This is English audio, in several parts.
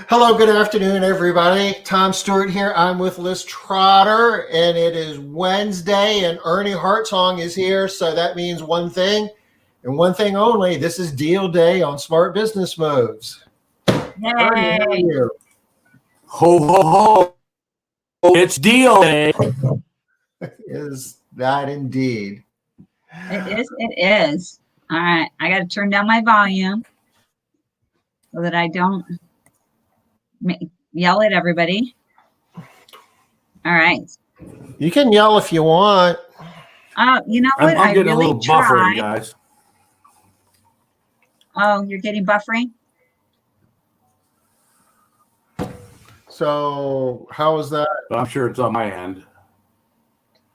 Hello, good afternoon, everybody. Tom Stewart here. I'm with Liz Trotter, and it is Wednesday, and Ernie Hartsong is here. So that means one thing, and one thing only. This is Deal Day on Smart Business Moves. Yay. Ernie, how are you? Ho, ho, ho. It's Deal Day. Is that indeed? It is. All right. I got to turn down my volume so that I don't yell at everybody. All right. You can yell if you want. You know what? I'm getting really a little buffering, guys. Oh, you're getting buffering? So how is that? I'm sure it's on my end.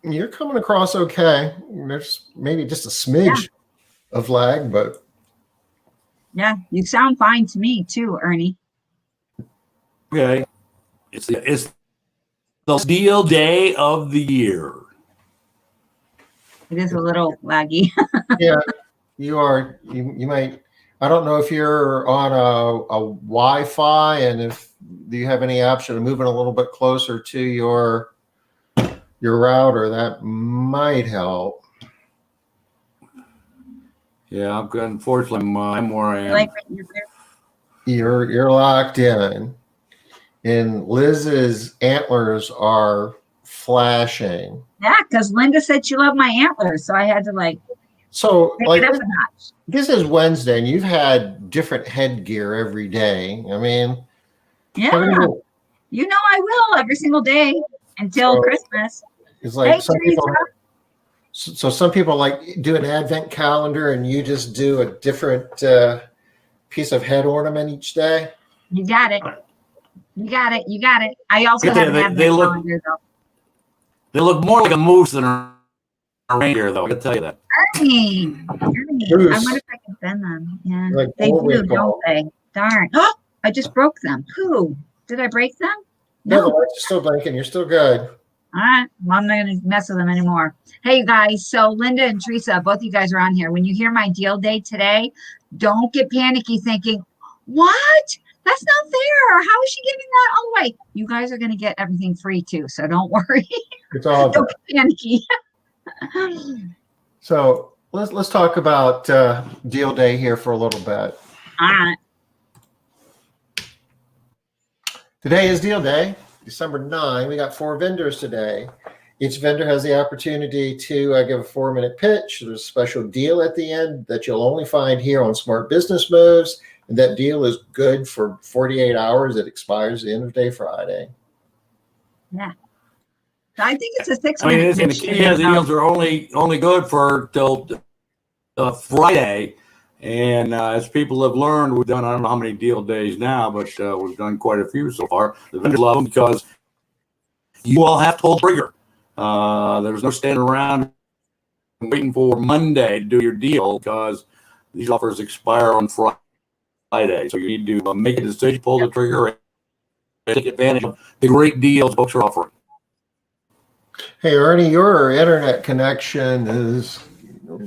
You're coming across okay. There's maybe just a smidge of lag, but Yeah, you sound fine to me too, Ernie. Okay. It's the Deal Day of the year. It is a little laggy. yeah, you are. You might. I don't know if you're on a Wi-Fi, and if do you have any option of moving a little bit closer to your router? That might help. Yeah, I'm good. Unfortunately, I'm where I am. Like You're locked in, and Liz's antlers are flashing. Yeah, because Linda said she loved my antlers, so I had to So pick like it up a notch. this is Wednesday, and you've had different headgear every day. I mean, Yeah, everything- you know I will every single day until So- Christmas. it's like Hey, some people. Teresa. So some people like do an advent calendar, and you just do a different piece of head ornament each day. You got it. You got it. You got it. I also Yeah, have an they advent look- calendar though. They look more like a moose than a reindeer, though. I can tell you that. Ernie. I Moose. wonder if I can bend them. Yeah, Like they do, bullwinkle. don't they? Darn. I just broke them. Who? Did I break them? No, the No. lights are still blinking. You're still good. All right. Well, I'm not going to mess with them anymore. Hey, you guys. So Linda and Teresa, both of you guys are on here. When you hear my deal day today, don't get panicky thinking, what? That's not fair. How is she giving that all away? You guys are going to get everything free too. So don't worry. It's all good. Don't get panicky. So let's talk about deal day here for a little bit. All right. Today is deal day, December 9. We got 4 vendors today. Each vendor has the opportunity to give a 4-minute pitch. There's a special deal at the end that you'll only find here on Smart Business Moves. And that deal is good for 48 hours. It expires the end of day Friday. Yeah. I think it's a 6 I mean, minute and the key is the deals are only good for till Friday. And as people have learned, we've done, I don't know how many deal days now, but we've done quite a few so far. The vendors love them because you all have to pull the trigger. There's no standing around waiting for Monday to do your deal because these offers expire on Friday. So you need to make a decision, pull the trigger, and take advantage of the great deals folks are offering. Hey, Ernie, your internet connection is a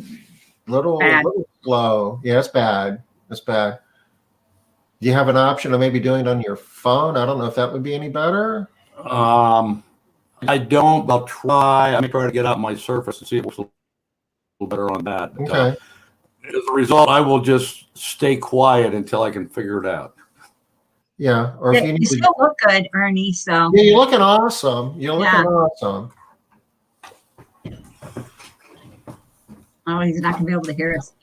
little slow. Yeah, it's bad. It's bad. Do you have an option of maybe doing it on your phone? I don't know if that would be any better. I don't. I'll try. I may try to get out my Surface and see if it looks a little better on that. But, Okay. as a result, I will just stay quiet until I can figure it out. Yeah. Or if you need You to, still look good, Ernie. So yeah, you're looking awesome. You're looking Yeah. awesome. oh, he's not gonna be able to hear us.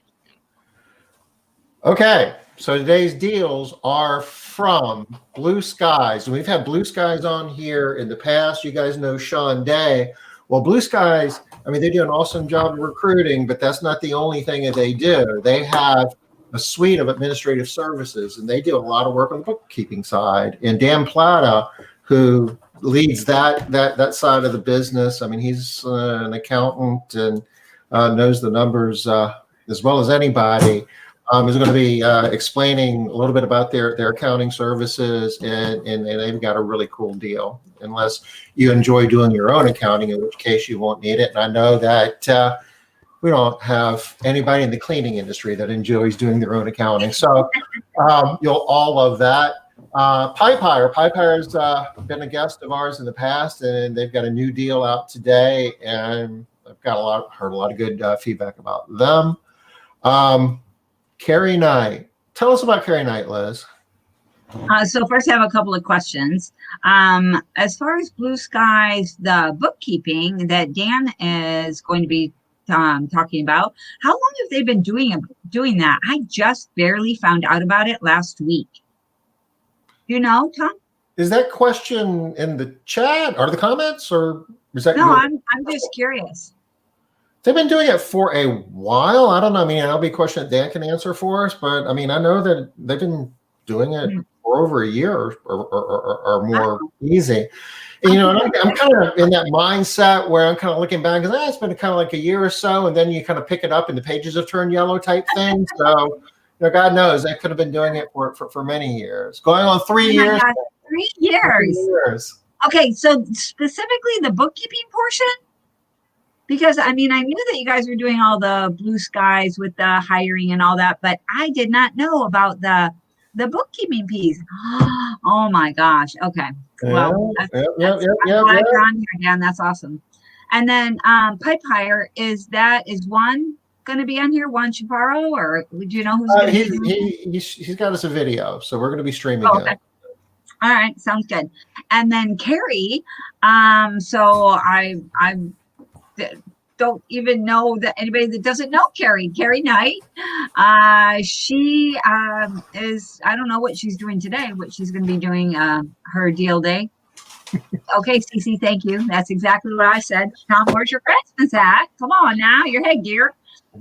Okay. So today's deals are from Blue Skies. And we've had Blue Skies on here in the past. You guys know Sean Day. Well, Blue Skies, I mean, they do an awesome job of recruiting, but that's not the only thing that they do. They have a suite of administrative services, and they do a lot of work on the bookkeeping side. And Dan Plata, who leads that side of the business, I mean, he's an accountant and knows the numbers as well as anybody. Is going to be explaining a little bit about their accounting services, and they've got a really cool deal. Unless you enjoy doing your own accounting, in which case you won't need it. And I know that we don't have anybody in the cleaning industry that enjoys doing their own accounting. So You'll all love that. Pipe Hire's been a guest of ours in the past, and they've got a new deal out today, and I've heard a lot of good feedback about them. Carrie Knight. Tell us about Carrie Knight, Liz. So first, I have a couple of questions. As far as Blue Skies, the bookkeeping that Dan is going to be talking about, how long have they been doing that? I just barely found out about it last week. You know, Tom? Is that question in the chat or the comments, or is that? No, I'm just curious. They've been doing it for a while. I don't know. I mean, that'll be a question that Dan can answer for us, but I mean, I know that they've been doing it for over a year or more. Easy. And, you know, I'm kind of in that mindset where I'm kind of looking back and it's been kind of like a year or so, and then you kind of pick it up and the pages have turned yellow type thing. So, you know, God knows they could have been doing it for many years. Going on 3 years. God, 3 years. 3 years. Okay, so specifically the bookkeeping portion? Because, I mean, I knew that you guys were doing all the Blue Skies with the hiring and all that, but I did not know about the bookkeeping piece. Oh, my gosh. Okay. Well, I'm glad you're on here again. That's awesome. And then Pipe Hire, is one going to be on here, Juan Chaparro, or do you know who's going to be? He's got us a video, so we're going to be streaming it. All right. Sounds good. And then Carrie, so I don't even know that anybody that doesn't know Carrie Knight. She is, I don't know what she's doing today, but she's going to be doing her deal day. Okay, Cece, thank you. That's exactly what I said. Tom, where's your Christmas hat? Come on now, your headgear.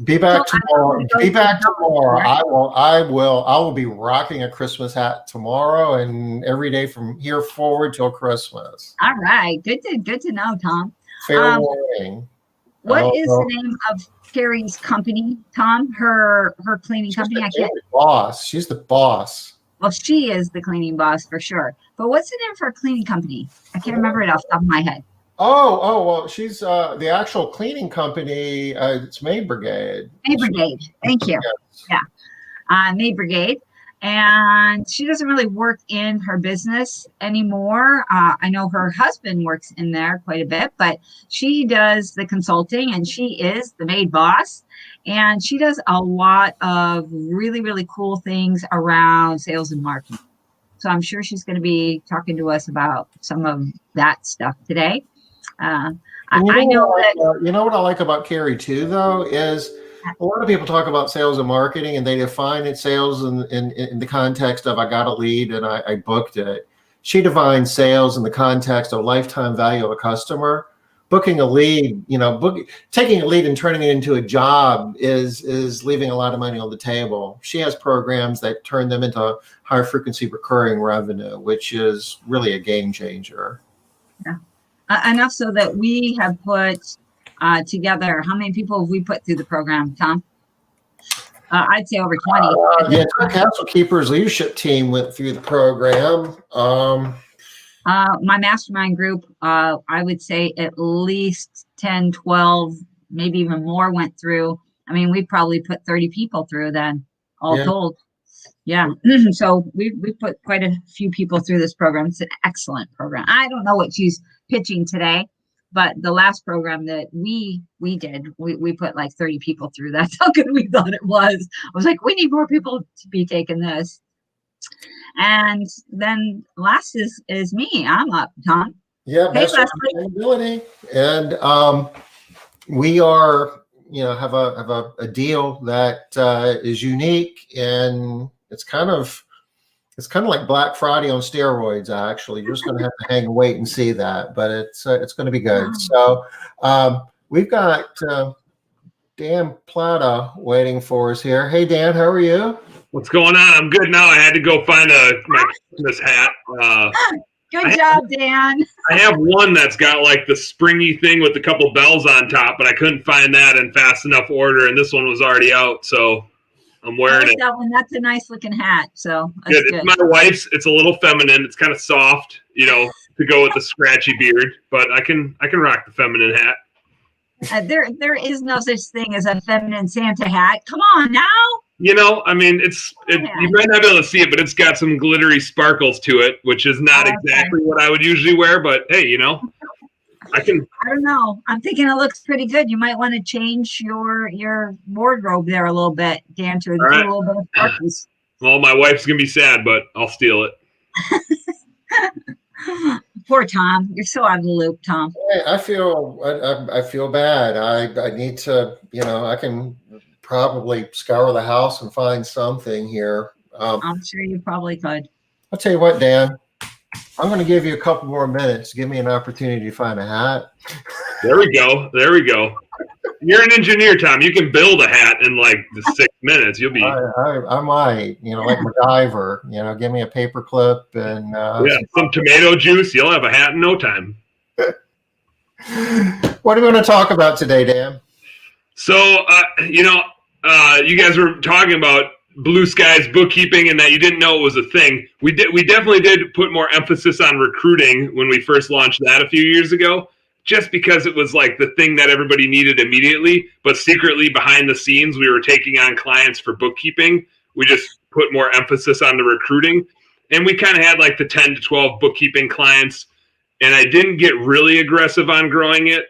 Be back tomorrow. Be back tomorrow. I will be rocking a Christmas hat tomorrow and every day from here forward till Christmas. All right. Good to know, Tom. Fair warning. What is the name of Carrie's company, Tom? Her cleaning company? I can't. Boss. She's the boss. Well, she is the cleaning boss for sure. But what's the name for her cleaning company? I can't remember it off the top of my head. Well, she's the actual cleaning company. It's Maid Brigade. Maid Brigade. Thank you. Yes. Yeah. Maid Brigade. And she doesn't really work in her business anymore. I know her husband works in there quite a bit, but she does the consulting and she is the maid boss. And she does a lot of really, really cool things around sales and marketing. So I'm sure she's going to be talking to us about some of that stuff today. I know that. You know what I like about Carrie too, though, is a lot of people talk about sales and marketing and they define it sales in the context of I got a lead and I booked it. She defines sales in the context of lifetime value of a customer. Booking a lead, taking a lead and turning it into a job is leaving a lot of money on the table. She has programs that turn them into higher frequency recurring revenue, which is really a game changer. Yeah. Enough so that we have put together, how many people have we put through the program, Tom? I'd say over 20. The Castle Keepers leadership team went through the program. My mastermind group, I would say at least 10, 12, maybe even more went through. I mean, we probably put 30 people through then, all told. Yeah. So we put quite a few people through this program. It's an excellent program. I don't know what she's pitching today, but the last program that we did, we put like 30 people through. That's how good we thought it was. I was like, we need more people to be taking this. And then last is me. I'm up, Tom. Yeah, best sustainability. And we are, have a deal that is unique, and it's kind of like Black Friday on steroids. Actually, you're just going to have to hang and wait and see that, but it's going to be good. So we've got Dan Plata waiting for us here. Hey, Dan, how are you? What's going on? I'm good now. I had to go find my Christmas hat. Good job, Dan. I have one that's got like the springy thing with a couple bells on top, but I couldn't find that in fast enough order, and this one was already out, so I'm wearing it. That one. That's a nice looking hat. So that's good. It's my wife's. It's a little feminine. It's kind of soft, to go with the scratchy beard, but I can rock the feminine hat. There is no such thing as a feminine Santa hat. Come on now. I mean, you might not be able to see it, but it's got some glittery sparkles to it, which is not exactly what I would usually wear. But hey, I can. I don't know. I'm thinking it looks pretty good. You might want to change your wardrobe there a little bit, Dan, to include a little bit of sparkles. Well, my wife's gonna be sad, but I'll steal it. Poor Tom. You're so out of the loop, Tom. I feel bad. I need to, I can probably scour the house and find something here. I'm sure you probably could. I'll tell you what, Dan, I'm going to give you a couple more minutes. Give me an opportunity to find a hat. There we go. You're an engineer, Tom. You can build a hat in like 6 minutes. You'll be. I might, like MacGyver. Give me a paper clip and some tomato juice. You'll have a hat in no time. What are we going to talk about today, Dan? So, you guys were talking about Blue Skies bookkeeping and that you didn't know it was a thing. We definitely did put more emphasis on recruiting when we first launched that a few years ago, just because it was like the thing that everybody needed immediately. But secretly behind the scenes, we were taking on clients for bookkeeping. We just put more emphasis on the recruiting. And we kind of had like the 10 to 12 bookkeeping clients. And I didn't get really aggressive on growing it,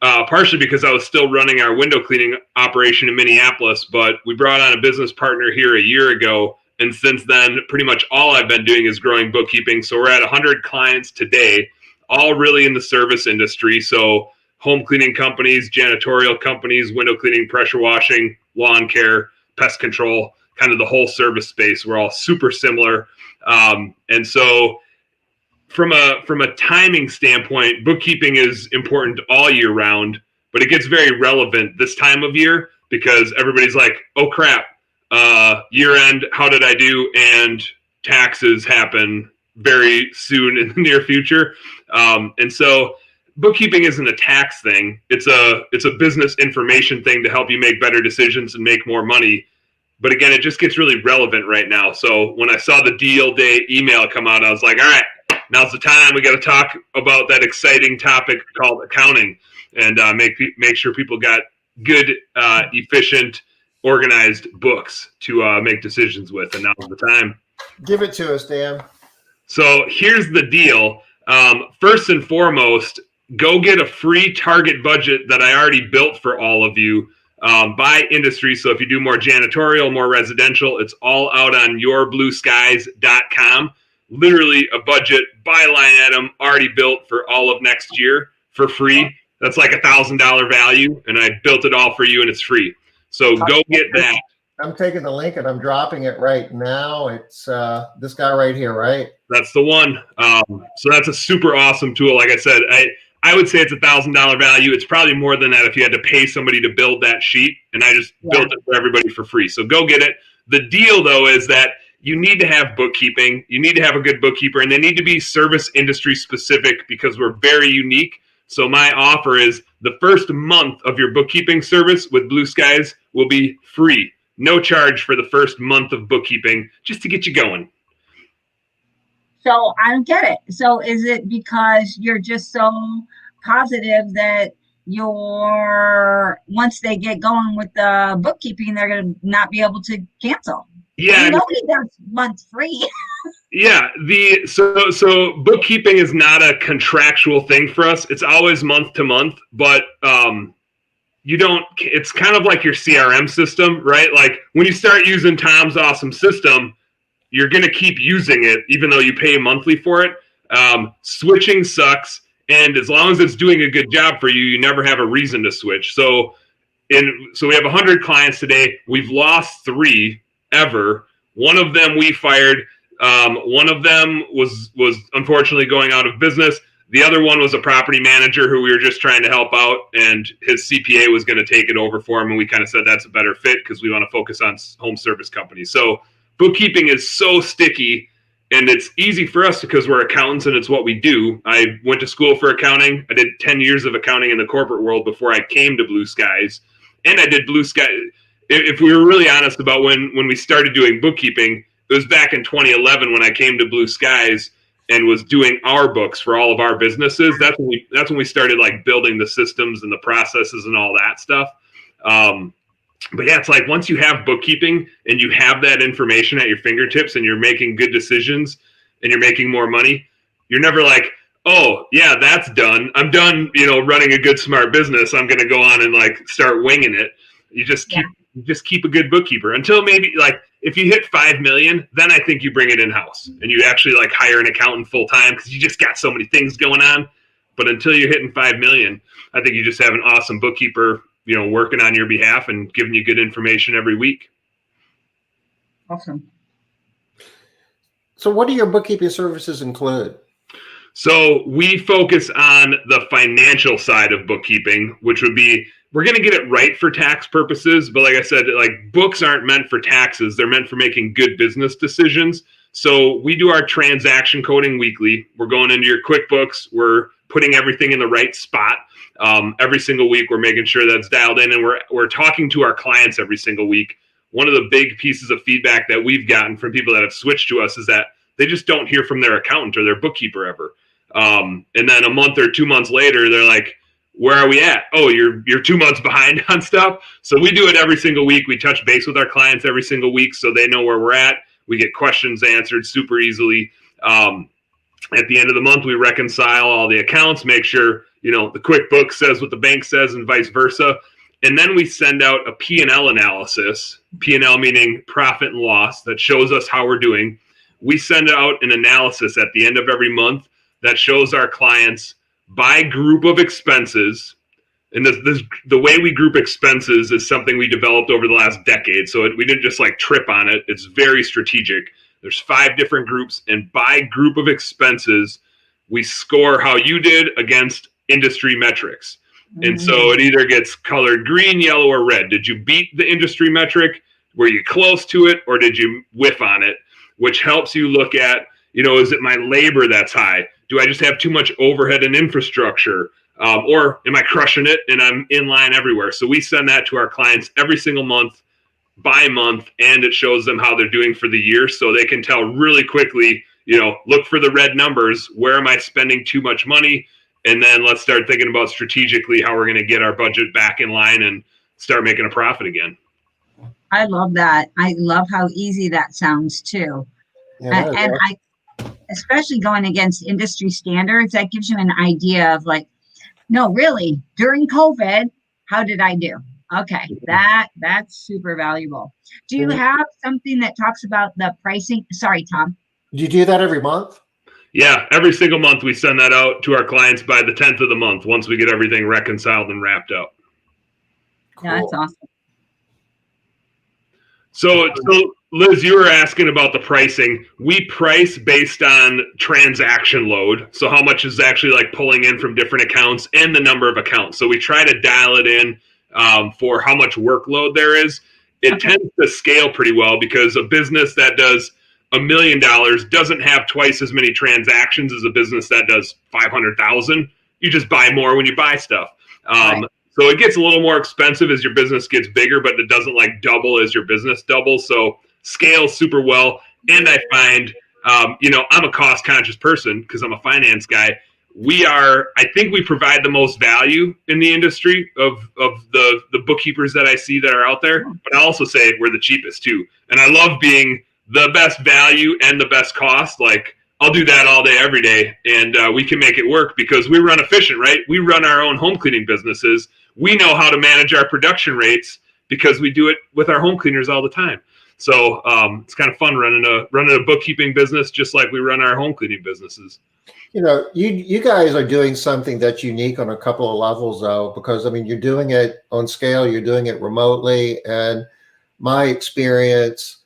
partially because I was still running our window cleaning operation in Minneapolis. But we brought on a business partner here a year ago. And since then, pretty much all I've been doing is growing bookkeeping. So we're at 100 clients today, all really in the service industry. So home cleaning companies, janitorial companies, window cleaning, pressure washing, lawn care, pest control, kind of the whole service space. We're all super similar. And so from a timing standpoint, bookkeeping is important all year round, but it gets very relevant this time of year because everybody's like, oh crap, year end, how did I do? And taxes happen very soon in the near future. And so bookkeeping isn't a tax thing. It's a business information thing to help you make better decisions and make more money. But again, it just gets really relevant right now. So when I saw the deal day email come out, I was like, all right, now's the time. We got to talk about that exciting topic called accounting and make sure people got good, efficient, organized books to make decisions with. And now's the time. Give it to us, Dan. So here's the deal. First and foremost, go get a free target budget that I already built for all of you by industry. So if you do more janitorial, more residential, it's all out on yourblueskies.com. Literally a budget by line item already built for all of next year for free. That's like $1,000 value, and I built it all for you, and it's free. So go get that. I'm taking the link and I'm dropping it right now. It's this guy right here, right? That's the one. So that's a super awesome tool. Like I said, I would say it's $1,000 value. It's probably more than that if you had to pay somebody to build that sheet, and I just built it for everybody for free. So go get it. The deal, though, is that you need to have bookkeeping. You need to have a good bookkeeper, and they need to be service industry specific because we're very unique. So my offer is the first month of your bookkeeping service with Blue Skies will be free. No charge for the first month of bookkeeping, just to get you going. So I don't get it. So is it because you're just so positive that once they get going with the bookkeeping, they're going to not be able to cancel? Yeah. Nobody does months free. Yeah. So bookkeeping is not a contractual thing for us. It's always month to month, but it's kind of like your CRM system, right? Like when you start using Tom's awesome system, you're going to keep using it, even though you pay monthly for it. Switching sucks. And as long as it's doing a good job for you, you never have a reason to switch. So we have 100 clients today. We've lost 3 ever. One of them we fired. One of them was unfortunately going out of business. The other one was a property manager who we were just trying to help out, and his CPA was going to take it over for him. And we kind of said that's a better fit because we want to focus on home service companies. So bookkeeping is so sticky, and it's easy for us because we're accountants and it's what we do. I went to school for accounting. I did 10 years of accounting in the corporate world before I came to Blue Skies. And I did Blue Sky. If we were really honest about when we started doing bookkeeping, it was back in 2011 when I came to Blue Skies and was doing our books for all of our businesses. That's when we started like building the systems and the processes and all that stuff. But yeah, it's like once you have bookkeeping and you have that information at your fingertips and you're making good decisions and you're making more money, you're never like, oh yeah, that's done. I'm done, running a good smart business. I'm going to go on and like start winging it. You just keep a good bookkeeper until maybe like if you hit 5 million, then I think you bring it in house and you actually like hire an accountant full time because you just got so many things going on. But until you're hitting 5 million, I think you just have an awesome bookkeeper, working on your behalf and giving you good information every week. Awesome. So what do your bookkeeping services include? So we focus on the financial side of bookkeeping, which would be, we're going to get it right for tax purposes. But like I said, like books aren't meant for taxes. They're meant for making good business decisions. So we do our transaction coding weekly. We're going into your QuickBooks. We're putting everything in the right spot. Every single week, we're making sure that's dialed in, and we're talking to our clients every single week. One of the big pieces of feedback that we've gotten from people that have switched to us is that they just don't hear from their accountant or their bookkeeper ever. And then a month or 2 months later, they're like, where are we at? Oh, you're 2 months behind on stuff. So we do it every single week. We touch base with our clients every single week so they know where we're at. We get questions answered super easily. At the end of the month, we reconcile all the accounts, make sure, the QuickBooks says what the bank says and vice versa. And then we send out a P&L analysis, P&L meaning profit and loss, that shows us how we're doing. We send out an analysis at the end of every month that shows our clients by group of expenses. And the way we group expenses is something we developed over the last decade. So we didn't just like trip on it. It's very strategic. There's 5 different groups, and by group of expenses, we score how you did against industry metrics. And so it either gets colored green, yellow, or red. Did you beat the industry metric? Were you close to it, or did you whiff on it? Which helps you look at, is it my labor that's high? Do I just have too much overhead and infrastructure? Or am I crushing it and I'm in line everywhere? So we send that to our clients every single month, by month, and it shows them how they're doing for the year. So they can tell really quickly, look for the red numbers. Where am I spending too much money? And then let's start thinking about strategically how we're going to get our budget back in line and start making a profit again. I love that. I love how easy that sounds too. Yeah, and I, especially going against industry standards, that gives you an idea of like, no, really, during COVID, how did I do? Okay, that's super valuable. Do you have something that talks about the pricing? Sorry, Tom. Do you do that every month? Yeah, every single month we send that out to our clients by the 10th of the month once we get everything reconciled and wrapped up. Cool. Yeah, that's awesome. So Liz, you were asking about the pricing. We price based on transaction load. So how much is actually like pulling in from different accounts and the number of accounts. So we try to dial it in for how much workload there is. It tends to scale pretty well because a business that does $1 million doesn't have twice as many transactions as a business that does 500,000. You just buy more when you buy stuff. Right. So it gets a little more expensive as your business gets bigger, but it doesn't like double as your business doubles. So scales super well. And I find, I'm a cost conscious person because I'm a finance guy. I think we provide the most value in the industry of the bookkeepers that I see that are out there. But I also say we're the cheapest too. And I love being the best value and the best cost. Like I'll do that all day, every day. And we can make it work because we run efficient, right? We run our own home cleaning businesses. We know how to manage our production rates because we do it with our home cleaners all the time. So it's kind of fun running a bookkeeping business just like we run our home cleaning businesses. You guys are doing something that's unique on a couple of levels, though, because you're doing it on scale, you're doing it remotely, and my experience,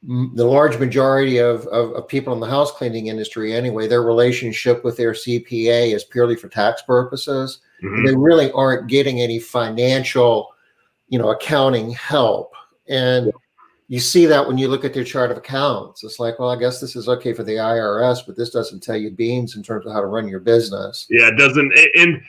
the large majority of people in the house cleaning industry, anyway, their relationship with their CPA is purely for tax purposes. Mm-hmm. They really aren't getting any financial, accounting help, and you see that when you look at their chart of accounts. It's like, well, I guess this is okay for the IRS, but this doesn't tell you beans in terms of how to run your business. Yeah, it doesn't. And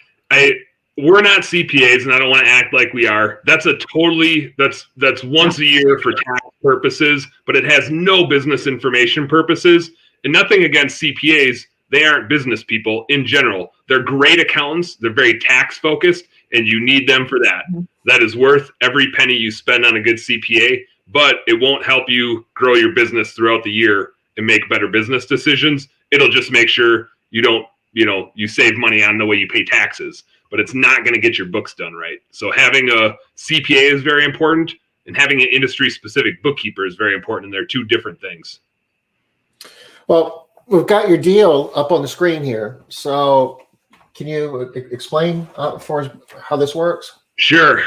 we're not CPAs, and I don't want to act like we are. That's that's once a year for tax purposes, but it has no business information purposes. And nothing against CPAs. They aren't business people in general. They're great accountants. They're very tax focused, and you need them for that. That is worth every penny you spend on a good CPA, but it won't help you grow your business throughout the year and make better business decisions. It'll just make sure you don't, you save money on the way you pay taxes, but it's not going to get your books done right. So having a CPA is very important, and having an industry specific bookkeeper is very important. And they're two different things. Well, we've got your deal up on the screen here. So can you explain for us how this works? Sure.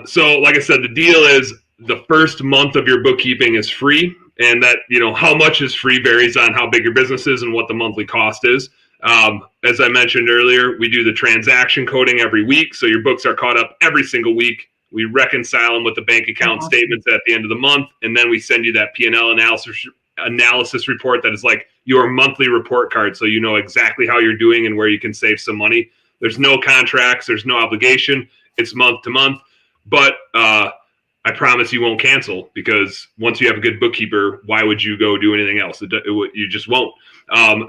So like I said, the deal is the first month of your bookkeeping is free. And that, how much is free varies on how big your business is and what the monthly cost is. As I mentioned earlier, we do the transaction coding every week. So your books are caught up every single week. We reconcile them with the bank account statements at the end of the month. And then we send you that P&L analysis report that is like your monthly report card. So you know exactly how you're doing and where you can save some money. There's no contracts. There's no obligation. It's month to month. But I promise you won't cancel, because once you have a good bookkeeper, why would you go do anything else? You just won't.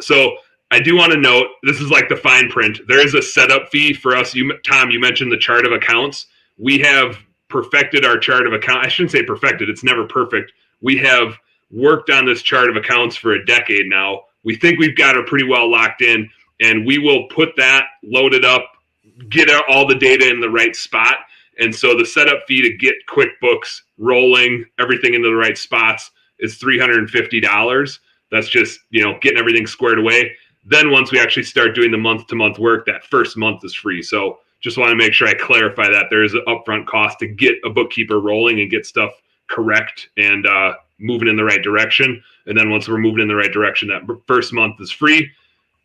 So I do want to note, this is like the fine print. There is a setup fee for us. Tom, you mentioned the chart of accounts. We have perfected our chart of account. I shouldn't say perfected. It's never perfect. We have worked on this chart of accounts for a decade now. We think we've got it pretty well locked in, and we will put that loaded up, get all the data in the right spot. And so the setup fee to get QuickBooks rolling, everything into the right spots, is $350. That's just, getting everything squared away. Then once we actually start doing the month-to-month work, that first month is free. So just want to make sure I clarify that there is an upfront cost to get a bookkeeper rolling and get stuff correct and moving in the right direction. And then once we're moving in the right direction, that first month is free.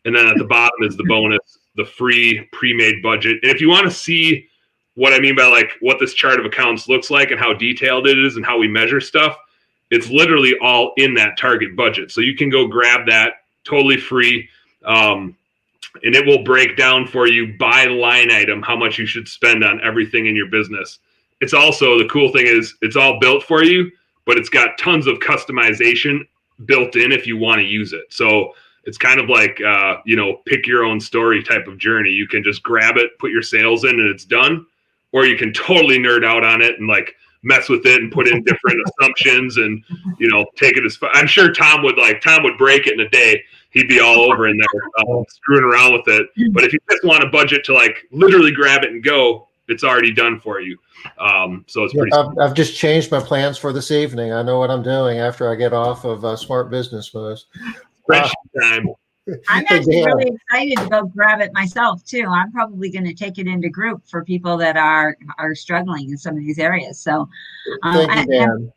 And then at the bottom is the bonus, the free pre-made budget. And if you want to see what I mean by like what this chart of accounts looks like and how detailed it is and how we measure stuff, it's literally all in that target budget. So you can go grab that totally free. And it will break down for you by line item how much you should spend on everything in your business. It's also, the cool thing is it's all built for you, but it's got tons of customization built in if you want to use it. So it's kind of like, pick your own story type of journey. You can just grab it, put your sales in, and it's done. Or you can totally nerd out on it and like mess with it and put in different assumptions and, take it as far. I'm sure Tom would break it in a day. He'd be all over in there screwing around with it. But if you just want a budget to like literally grab it and go, it's already done for you. So it's pretty. I've just changed my plans for this evening. I know what I'm doing after I get off of Smart Business Moves. Time. I'm actually really excited to go grab it myself too. I'm probably going to take it into group for people that are struggling in some of these areas. So, thank you, Dan.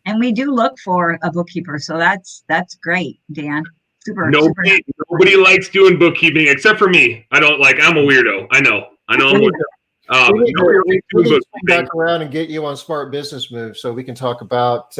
And we do look for a bookkeeper. So that's great, Dan. Nobody likes doing bookkeeping except for me. I'm a weirdo. I know I'm a weirdo. We need to come back around and get you on Smart Business Moves so we can talk about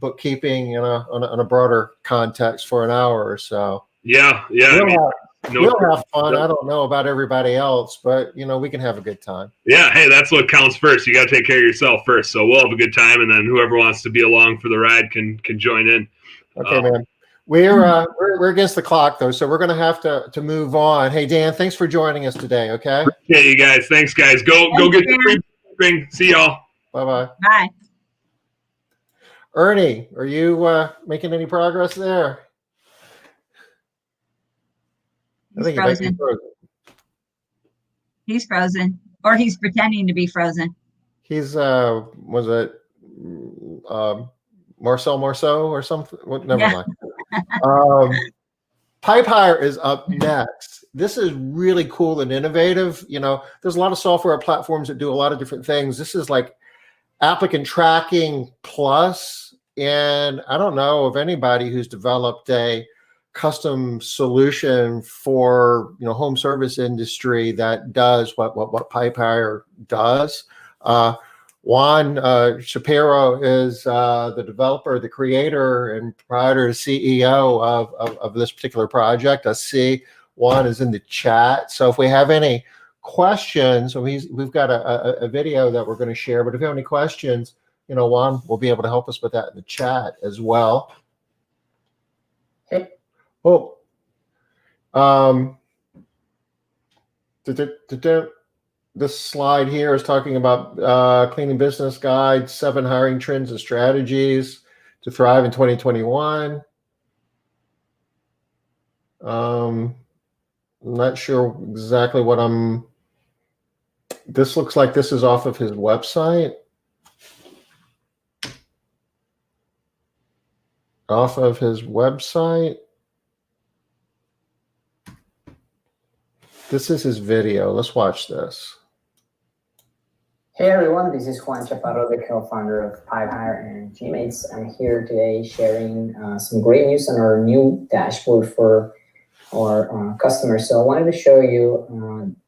bookkeeping on a broader context for an hour or so. Yeah. We'll have fun. I don't know about everybody else, but we can have a good time. Yeah, hey, that's what counts first. You got to take care of yourself first. So we'll have a good time, and then whoever wants to be along for the ride can join in. Okay, man. We're against the clock though, so we're going to have to move on. Hey, Dan, thanks for joining us today. Okay. Okay, you guys. Thanks, guys. Go get your free thing. See y'all. Bye. Bye. Ernie, are you making any progress there? He's frozen. He's frozen, or he's pretending to be frozen. He's was it Marcel Marceau or something? Well, never mind. Pipe Hire is up next. This is really cool and innovative. There's a lot of software platforms that do a lot of different things. This is like applicant tracking plus, and I don't know of anybody who's developed a custom solution for home service industry that does what Pipe Hire does. Juan Shapiro is the developer, the creator, and proprietor, CEO of this particular project. I see Juan is in the chat. So if we have any questions, we've got a video that we're going to share. But if you have any questions, Juan will be able to help us with that in the chat as well. Okay. Oh. this slide here is talking about cleaning business guide, 7 hiring trends and strategies to thrive in 2021. I'm not sure exactly what this looks like this is off of his website. Off of his website. This is his video. Let's watch this. Hey everyone, this is Juan Chaparro, the co-founder of PipeHire and Gmates. I'm here today sharing some great news on our new dashboard for our customers. So I wanted to show you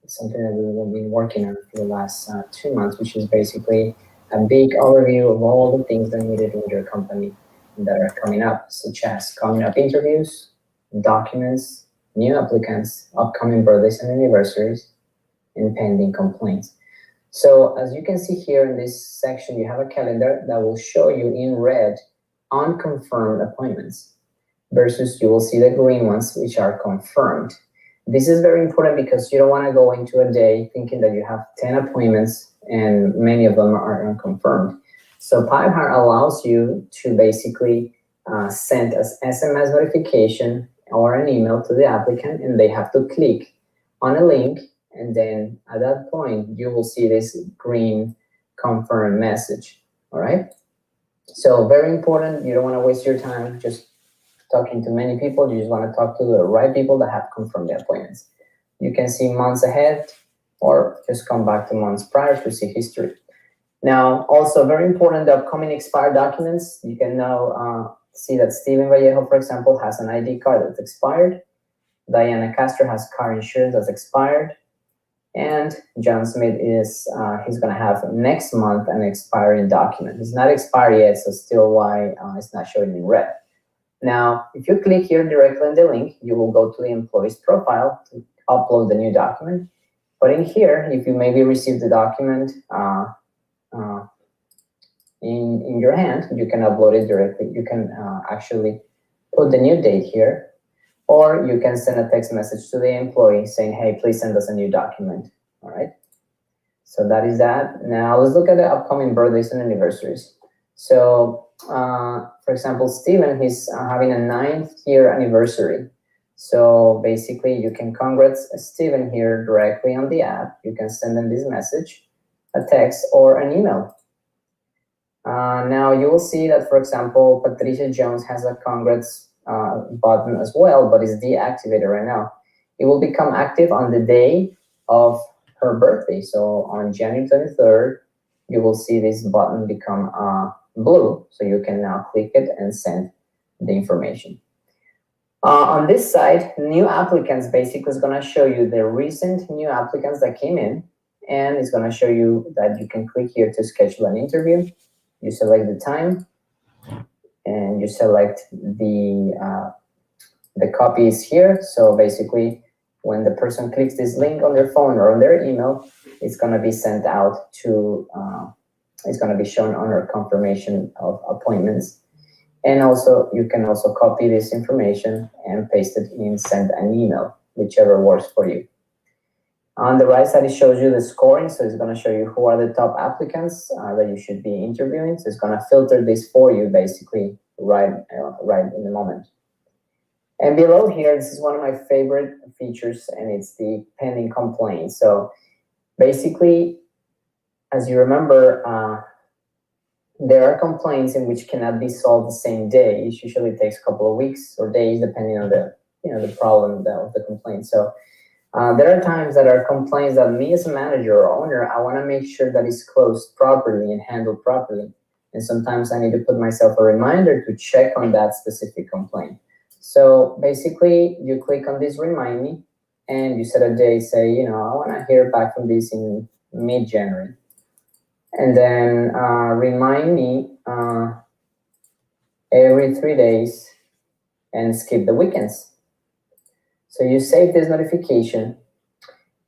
something that we've been working on for the last 2 months, which is basically a big overview of all the things that needed in your company that are coming up, such as coming up interviews, documents, new applicants, upcoming birthdays and anniversaries, and pending complaints. So as you can see here in this section, you have a calendar that will show you in red unconfirmed appointments versus you will see the green ones, which are confirmed. This is very important because you don't want to go into a day thinking that you have 10 appointments and many of them are unconfirmed. So PipeHire allows you to basically send an SMS notification or an email to the applicant, and they have to click on a link, and then at that point, you will see this green confirm message, all right? So very important, you don't wanna waste your time just talking to many people, you just wanna talk to the right people that have confirmed the appointments. You can see months ahead, or just come back to months prior to see history. Now, also very important, the upcoming expired documents, you can now see that Steven Vallejo, for example, has an ID card that's expired. Diana Castro has car insurance that's expired. And John Smith is, he's gonna have next month an expiring document. It's not expired yet, so still why it's not showing in red. Now, if you click here directly on the link, you will go to the employee's profile to upload the new document. But in here, if you maybe receive the document in your hand, you can upload it directly. You can actually put the new date here, or you can send a text message to the employee saying, hey, please send us a new document, all right? So that is that. Now let's look at the upcoming birthdays and anniversaries. So for example, Steven, he's having a 9th year anniversary. So basically you can congrats Steven here directly on the app. You can send them this message, a text or an email. Now you will see that, for example, Patricia Jones has a congrats button as well, but it's deactivated right now. It will become active on the day of her birthday. So on January 23rd, you will see this button become blue. So you can now click it and send the information. On this side, new applicants basically is going to show you the recent new applicants that came in, and it's going to show you that you can click here to schedule an interview. You select the time, and you select the copies here. So basically, when the person clicks this link on their phone or on their email, it's going to be sent out to, it's going to be shown on our confirmation of appointments. And also, you can also copy this information and paste it in send an email, whichever works for you. On the right side, it shows you the scoring. So it's going to show you who are the top applicants that you should be interviewing. So it's going to filter this for you basically right in the moment. And below here, this is one of my favorite features, and it's the pending complaints. So basically, as you remember, there are complaints in which cannot be solved the same day. It usually takes a couple of weeks or days, depending on the the problem of the complaint. So there are times that are complaints that me as a manager or owner, I want to make sure that it's closed properly and handled properly. And sometimes I need to put myself a reminder to check on that specific complaint. So basically, you click on this remind me, and you set a day, say, I want to hear back from this in mid-January. And then remind me every 3 days and skip the weekends. So you save this notification,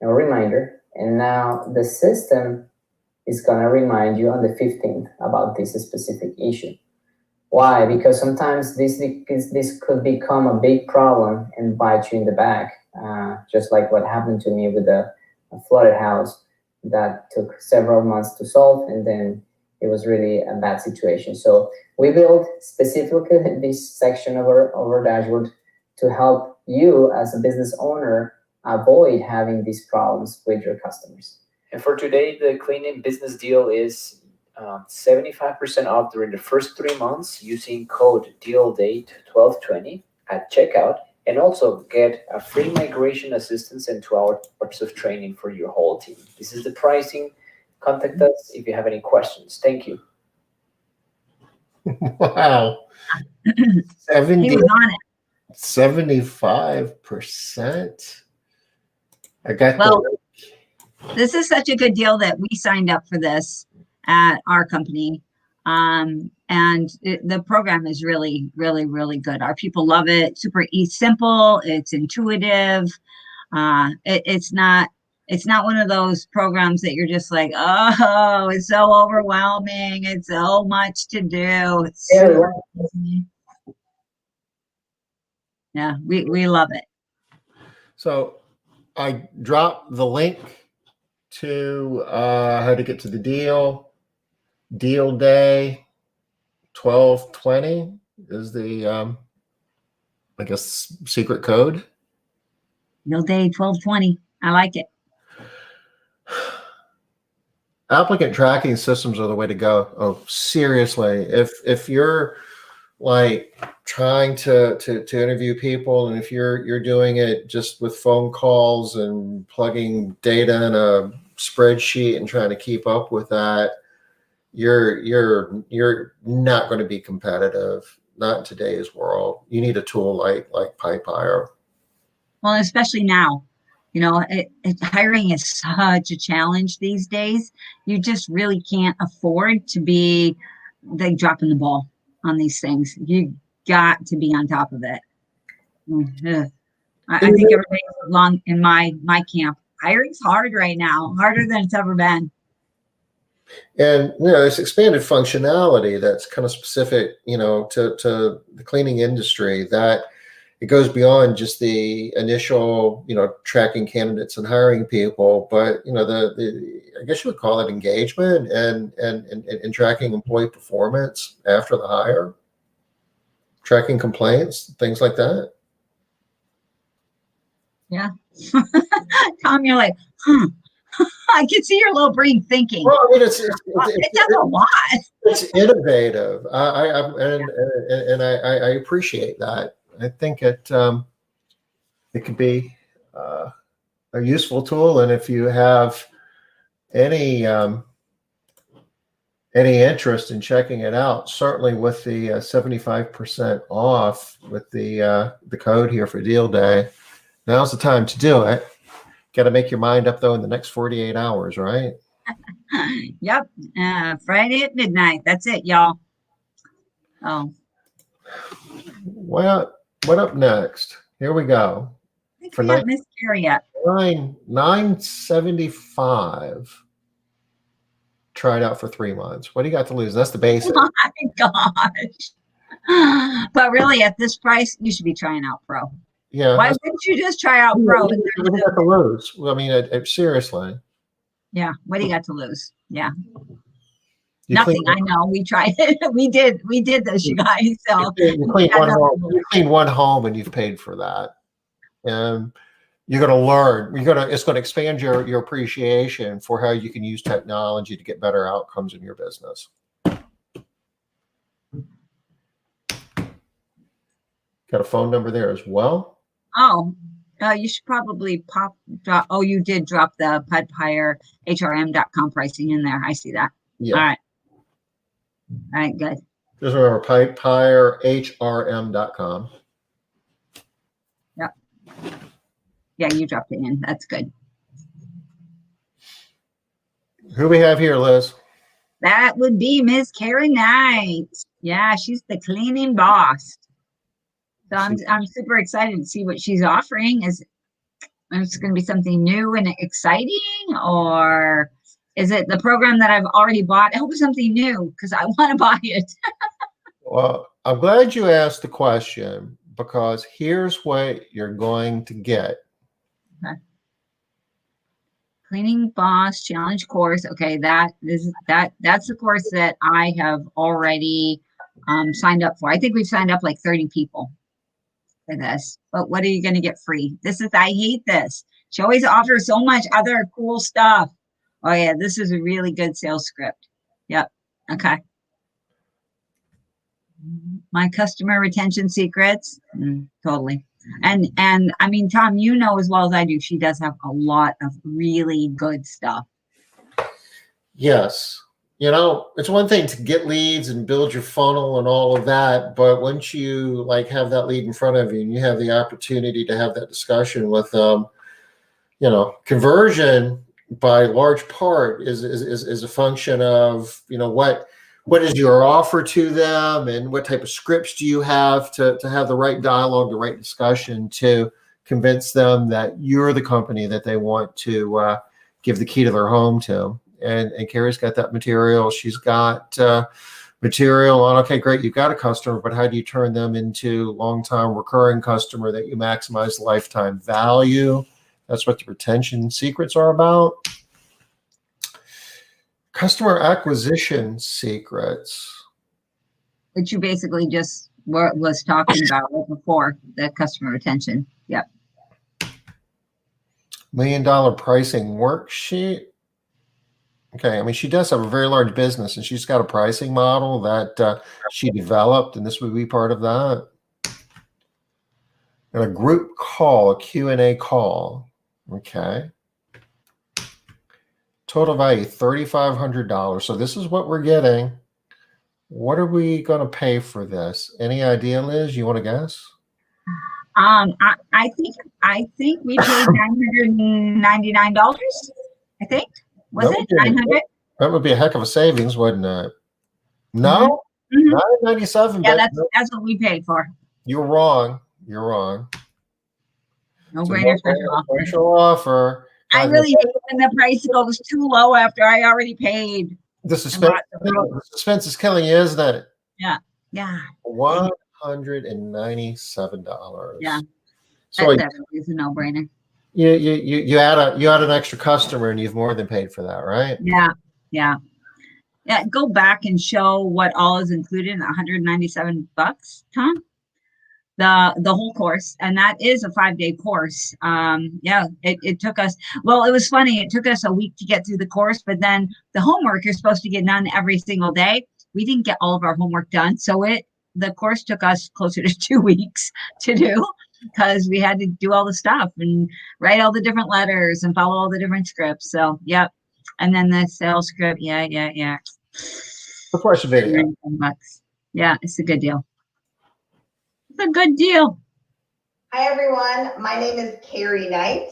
a reminder, and now the system is going to remind you on the 15th about this specific issue. Why? Because sometimes this could become a big problem and bite you in the back, just like what happened to me with a flooded house. that took several months to solve, and then it was really a bad situation. So we built specifically this section of our dashboard to help you as a business owner avoid having these problems with your customers. And for today, the cleaning business deal is 75% off during the first 3 months using code DEALDATE1220 at checkout, and also get a free migration assistance and 2 hours of training for your whole team. This is the pricing. Contact us if you have any questions. Thank you. Wow. He 70, was on it. 75%. I got Well, the this is such a good deal that we signed up for this at our company. The program is really, really, really good. Our people love it. Super simple. It's intuitive. It's not one of those programs that you're just like, oh, it's so overwhelming. It's so much to do. It's super easy. Yeah, we love it. So I dropped the link to how to get to the deal. Deal day 1220 is the I guess secret code. Deal day 1220. I like it. Applicant tracking systems are the way to go. Oh, seriously. If you're like trying to interview people, and if you're doing it just with phone calls and plugging data in a spreadsheet and trying to keep up with that, you're not going to be competitive. Not in today's world. You need a tool like PipeHire. Well, especially now, hiring is such a challenge these days. You just really can't afford to be like dropping the ball on these things. You got to be on top of it. I think everybody's along in my camp. Hiring's hard right now, harder than it's ever been. And this expanded functionality that's kind of specific, to the cleaning industry, that it goes beyond just the initial, tracking candidates and hiring people, but the I guess you would call it engagement and tracking employee performance after the hire, tracking complaints, things like that. Yeah. Tom, you're like, I can see your little brain thinking. Well, I mean, it does a lot. It's innovative. I appreciate that. I think it could be a useful tool, and if you have any interest in checking it out, certainly with the 75% off with the code here for Deal Day, now's the time to do it. Got to make your mind up though in the next 48 hours, right? Yep. Friday at midnight. That's it, y'all. Oh. What up next? Here we go. I think we haven't missed Carrie yet. $975. Try it out for 3 months. What do you got to lose? That's the basic. Oh my gosh. But really, at this price, you should be trying out Pro. Yeah. Why wouldn't you just try out Pro? What do you got to lose? I mean, seriously. Yeah. What do you got to lose? Yeah. You Nothing. I know. We tried it. We did this, you guys. So you clean one home and you've paid for that. And you're going to learn. It's going to expand your appreciation for how you can use technology to get better outcomes in your business. Got a phone number there as well. Oh, you should probably drop. Oh, you did drop the PipeHire HRM.com pricing in there. I see that. Yeah. All right, good. Just remember PipeHire HRM.com. Yep. Yeah, you dropped it in. That's good. Who we have here, Liz? That would be Miss Carrie Knight. Yeah, she's the cleaning boss. So I'm super excited to see what she's offering. Is it's going to be something new and exciting, or is it the program that I've already bought? I hope it's something new because I want to buy it. Well, I'm glad you asked the question, because here's what you're going to get. Okay. Cleaning Boss Challenge course. Okay, that's the course that I have already signed up for. I think we've signed up like 30 people for this. But what are you going to get free? I hate this. She always offers so much other cool stuff. Oh yeah, this is a really good sales script. Yep. Okay. My customer retention secrets. Totally. And I mean, Tom, you know as well as I do, she does have a lot of really good stuff. Yes. You know, it's one thing to get leads and build your funnel and all of that, but once you like have that lead in front of you and you have the opportunity to have that discussion with them, you know, conversion by large part is a function of, you know, what is your offer to them and what type of scripts do you have to have the right dialogue, the right discussion to convince them that you're the company that they want to give the key to their home to. And Carrie's got that material. She's got material on, okay, great, you've got a customer, but how do you turn them into long-time recurring customer that you maximize lifetime value? That's what the retention secrets are about. Customer acquisition secrets. Which you basically just was talking about before, the customer retention. Yep. $1 million pricing worksheet. Okay, I mean, she does have a very large business, and she's got a pricing model that she developed, and this would be part of that. And a group call, a Q&A call. Okay. Total value, $3,500. So this is what we're getting. What are we going to pay for this? Any idea, Liz? You want to guess? I think we paid $999. I think. Was it 900? That would be a heck of a savings, wouldn't it? No, $997. Yeah, that's what we paid for. You're wrong. You're wrong. No brainer special offer. I really hate when the price goes too low after I already paid. The suspense is killing you, isn't it? Yeah. Yeah. $197. Yeah. So that is a no-brainer. You add an extra customer and you've more than paid for that, right? Yeah. Yeah. Yeah. Go back and show what all is included in $197, Tom. The whole course, and that is a 5-day course. Yeah, it took us, well, it was funny. It took us a week to get through the course, but then the homework you're supposed to get done every single day. We didn't get all of our homework done. So the course took us closer to 2 weeks to do because we had to do all the stuff and write all the different letters and follow all the different scripts. So, yep. And then the sales script. Yeah. Of course, a video. $10. Yeah, it's a good deal. A good deal. Hi everyone, my name is Carrie Knight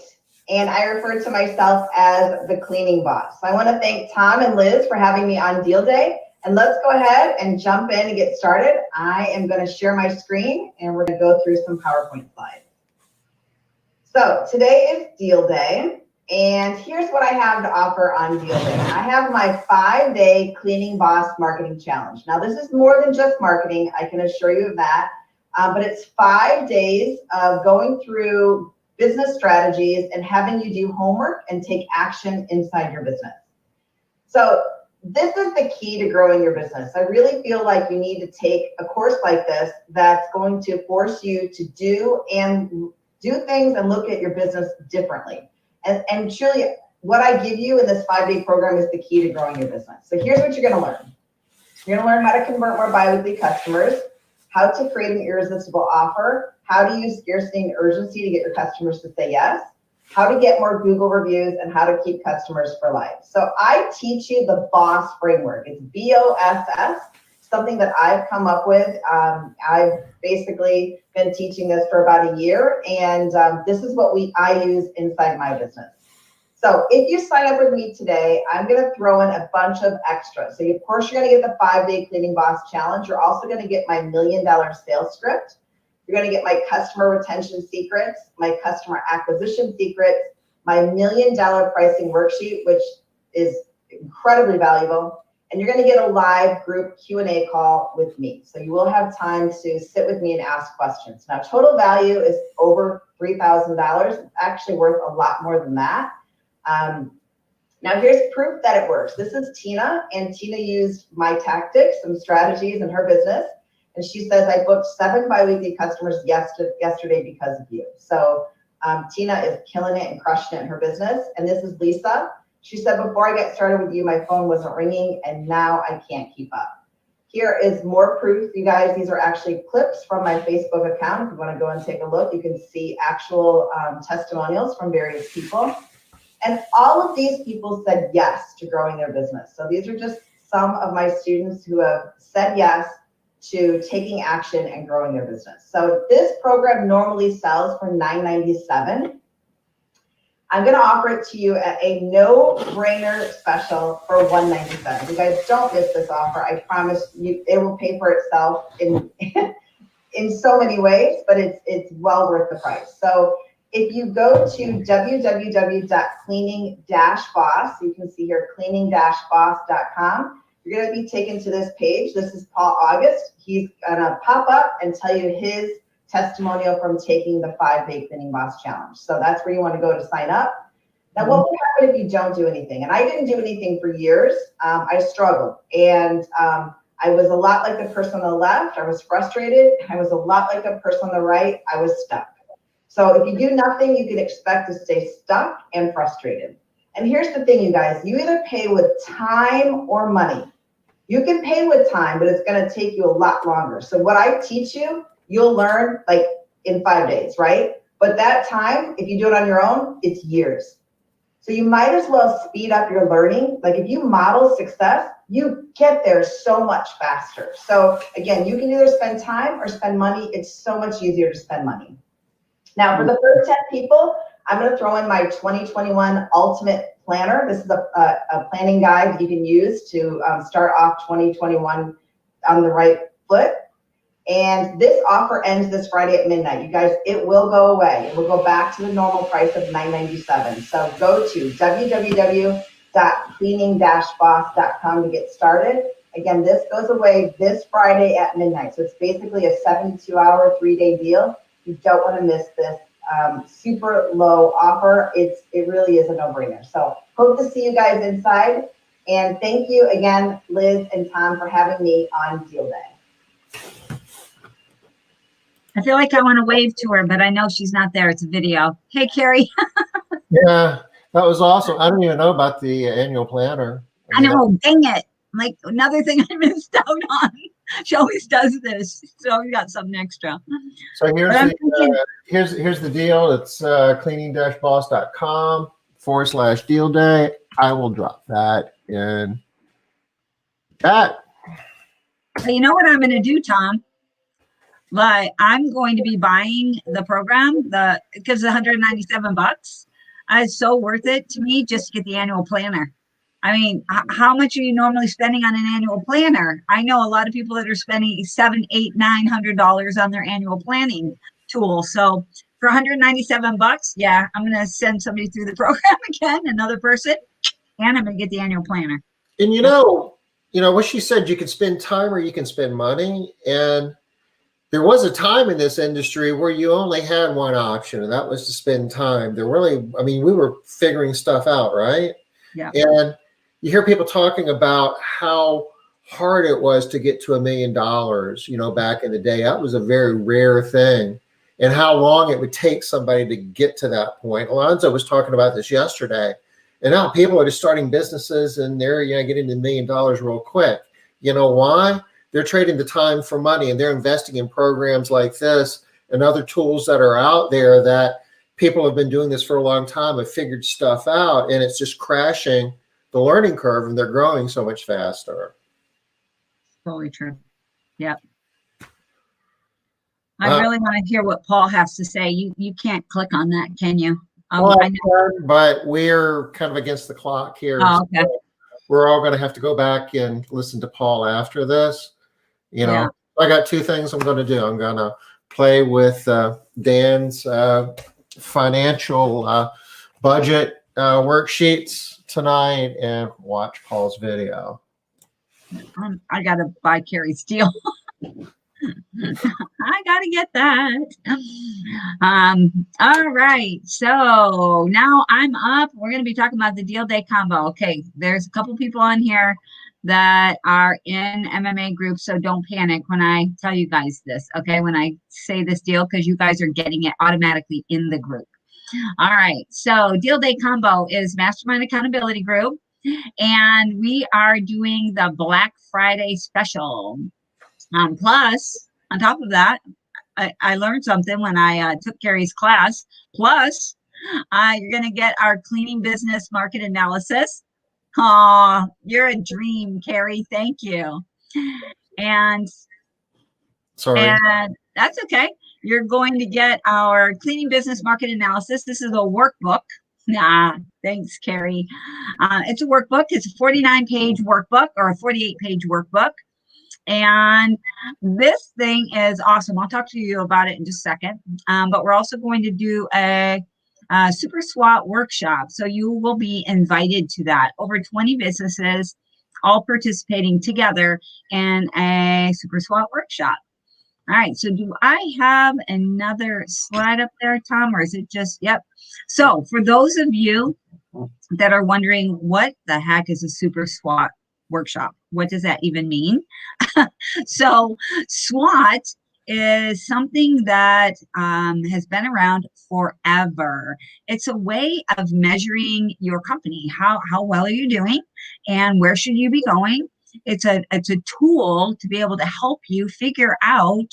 and I refer to myself as the cleaning boss. So I want to thank Tom and Liz for having me on Deal Day, and let's go ahead and jump in and get started. I am going to share my screen and we're going to go through some PowerPoint slides. So today is Deal Day and here's what I have to offer on Deal Day. I have my 5-day Cleaning Boss Marketing Challenge. Now this is more than just marketing, I can assure you of that. But it's 5 days of going through business strategies and having you do homework and take action inside your business. So this is the key to growing your business. I really feel like you need to take a course like this that's going to force you to do things and look at your business differently. And truly, what I give you in this 5-day program is the key to growing your business. So here's what you're going to learn. You're going to learn how to convert more biweekly customers, how to create an irresistible offer, how to use scarcity and urgency to get your customers to say yes, how to get more Google reviews, and how to keep customers for life. So I teach you the BOSS framework. It's BOSS, something that I've come up with. I've basically been teaching this for about a year, and this is what I use inside my business. So if you sign up with me today, I'm going to throw in a bunch of extras. So of course, you're going to get the 5-day Cleaning Boss Challenge. You're also going to get my $1 million sales script. You're going to get my customer retention secrets, my customer acquisition secrets, my $1 million pricing worksheet, which is incredibly valuable. And you're going to get a live group Q&A call with me. So you will have time to sit with me and ask questions. Now, total value is over $3,000. It's actually worth a lot more than that. Now here's proof that it works. This is Tina, and Tina used my tactics, some strategies in her business. And she says, I booked 7 biweekly customers yesterday because of you. So Tina is killing it and crushing it in her business. And this is Lisa. She said, before I get started with you, my phone wasn't ringing, and now I can't keep up. Here is more proof, you guys. These are actually clips from my Facebook account. If you want to go and take a look, you can see actual testimonials from various people. And all of these people said yes to growing their business. So these are just some of my students who have said yes to taking action and growing their business. So this program normally sells for $9.97. I'm going to offer it to you at a no-brainer special for $197. You guys don't miss this offer. I promise you, it will pay for itself in in so many ways, but it's well worth the price. So if you go to www.cleaning-boss, you can see here cleaning-boss.com. You're going to be taken to this page. This is Paul August. He's going to pop up and tell you his testimonial from taking the 5-day Cleaning Boss Challenge. So that's where you want to go to sign up. Now, what will happen if you don't do anything? And I didn't do anything for years. I struggled. And I was a lot like the person on the left. I was frustrated. I was a lot like the person on the right. I was stuck. So if you do nothing, you can expect to stay stuck and frustrated. And here's the thing, you guys. You either pay with time or money. You can pay with time, but it's going to take you a lot longer. So what I teach you, you'll learn like in 5 days, right? But that time, if you do it on your own, it's years. So you might as well speed up your learning. Like if you model success, you get there so much faster. So again, you can either spend time or spend money. It's so much easier to spend money. Now for the first 10 people, I'm going to throw in my 2021 Ultimate Planner. This is a planning guide that you can use to start off 2021 on the right foot. And this offer ends this Friday at midnight. You guys, it will go away. It will go back to the normal price of $9.97. So go to www.cleaning-boss.com to get started. Again, this goes away this Friday at midnight. So it's basically a 72-hour, 3-day deal. You don't want to miss this super low offer. It really is a no-brainer. So hope to see you guys inside. And thank you again, Liz and Tom, for having me on Deal Day. I feel like I want to wave to her, but I know she's not there. It's a video. Hey, Carrie. Yeah, that was awesome. I didn't even know about the annual planner. I know, dang it. Like another thing I missed out on. She always does this. So we got something extra. So here's the deal. It's cleaning-boss.com/deal day. I will drop that in chat. So you know what I'm going to do, Tom? Like I'm going to be buying the program, because it's $197. It's so worth it to me just to get the annual planner. I mean, how much are you normally spending on an annual planner? I know a lot of people that are spending $700, $800, $900 on their annual planning tool. So for $197, yeah, I'm going to send somebody through the program again, another person, and I'm going to get the annual planner. And you know what she said, you can spend time or you can spend money. And there was a time in this industry where you only had one option, and that was to spend time. We were figuring stuff out, right? Yeah. And you hear people talking about how hard it was to get to $1 million, back in the day. That was a very rare thing. And how long it would take somebody to get to that point. Alonzo was talking about this yesterday. And now people are just starting businesses and they're getting to $1 million real quick. You know why? They're trading the time for money, and they're investing in programs like this and other tools that are out there that people have been doing this for a long time, have figured stuff out, and it's just crashing the learning curve, and they're growing so much faster. Totally true. Yep. I really want to hear what Paul has to say. You can't click on that, can you? Well, I know. But we're kind of against the clock here. Oh, okay. So we're all going to have to go back and listen to Paul after this. I got 2 things I'm going to do. I'm going to play with Dan's financial budget worksheets tonight and watch Paul's video. I got to buy Carrie's deal. I gotta get that. All right. So now I'm up. We're gonna be talking about the deal day combo. Okay, there's a couple people on here that are in MMA groups, so don't panic when I tell you guys this, okay? When I say this deal, because you guys are getting it automatically in the group. All right. So deal day combo is Mastermind Accountability Group, and we are doing the Black Friday special. Plus, on top of that, I learned something when I took Carrie's class. Plus, you're going to get our cleaning business market analysis. Oh, you're a dream, Carrie. Thank you. And Sorry. And that's okay. You're going to get our cleaning business market analysis. This is a workbook. Nah, thanks, Carrie. It's a workbook. It's a 49-page workbook or a 48-page workbook. And this thing is awesome. I'll talk to you about it in just a second. But we're also going to do a SuperSWAT Workshop. So you will be invited to that. Over 20 businesses all participating together in a SuperSWAT Workshop. All right, so do I have another slide up there, Tom, or is it just, yep. So for those of you that are wondering what the heck is a SuperSWAT Workshop, what does that even mean? So SWAT is something that has been around forever. It's a way of measuring your company. How well are you doing and where should you be going? It's a tool to be able to help you figure out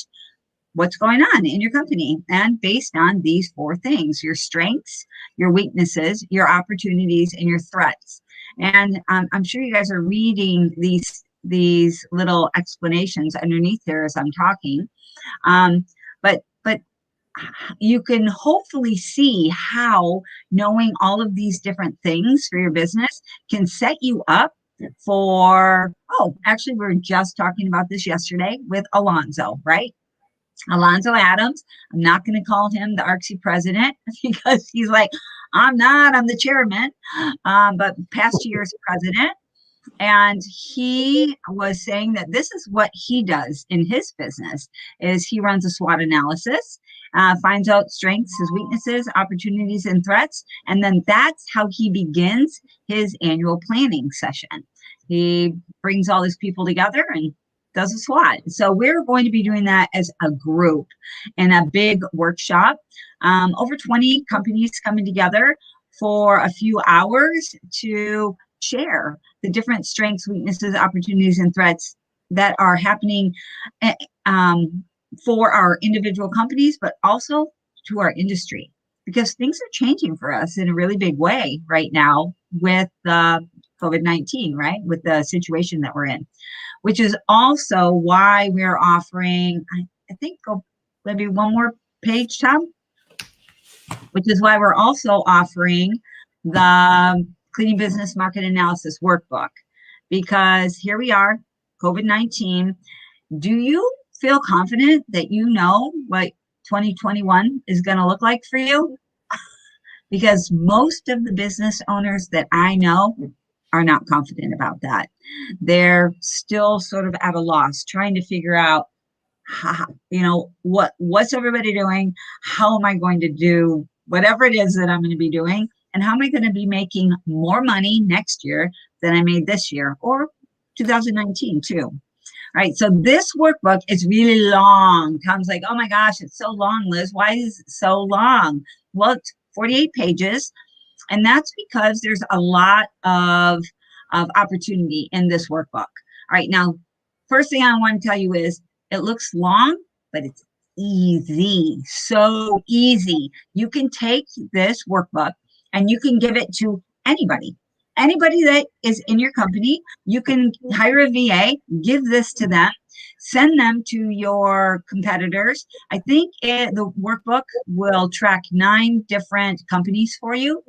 what's going on in your company, and based on these 4 things: your strengths, your weaknesses, your opportunities, and your threats. And I'm sure you guys are reading these little explanations underneath here as I'm talking. But you can hopefully see how knowing all of these different things for your business can set you up for, actually, we were just talking about this yesterday with Alonzo, right? Alonzo Adams. I'm not going to call him the ARCSI president because he's like, I'm the chairman, but past year's president. And he was saying that this is what he does in his business is he runs a SWOT analysis, finds out strengths, his weaknesses, opportunities, and threats. And then that's how he begins his annual planning session. He brings all his people together and does a SWOT. So we're going to be doing that as a group in a big workshop. Over 20 companies coming together for a few hours to share the different strengths, weaknesses, opportunities, and threats that are happening for our individual companies, but also to our industry, because things are changing for us in a really big way right now with COVID-19, right? With the situation that we're in, which is also why we're offering, I think, maybe one more page, Tom, which is why we're also offering the Cleaning Business Market Analysis Workbook, because here we are, COVID-19. Do you feel confident that you know what 2021 is going to look like for you? Because most of the business owners that I know are not confident about that. They're still sort of at a loss, trying to figure out, what's everybody doing? How am I going to do whatever it is that I'm going to be doing? And how am I going to be making more money next year than I made this year or 2019 too? All right. So this workbook is really long. Tom's like, oh my gosh, it's so long, Liz. Why is it so long? Well, it's 48 pages. And that's because there's a lot of opportunity in this workbook. All right. Now, first thing I want to tell you is it looks long, but it's easy. So easy. You can take this workbook and you can give it to anybody that is in your company. You can hire a VA, give this to them, send them to your competitors. I think the workbook will track 9 different companies for you,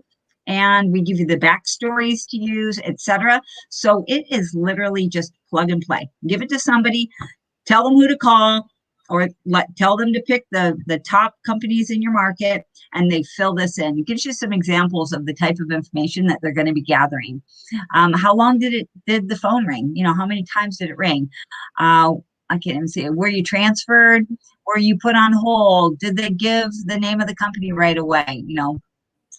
and we give you the backstories to use, etc. So it is literally just plug and play. Give it to somebody, tell them who to call, or tell them to pick the top companies in your market, and they fill this in. It gives you some examples of the type of information that they're going to be gathering. How long did the phone ring? How many times did it ring? I can't even see it. Were you transferred? Were you put on hold? Did they give the name of the company right away? You know,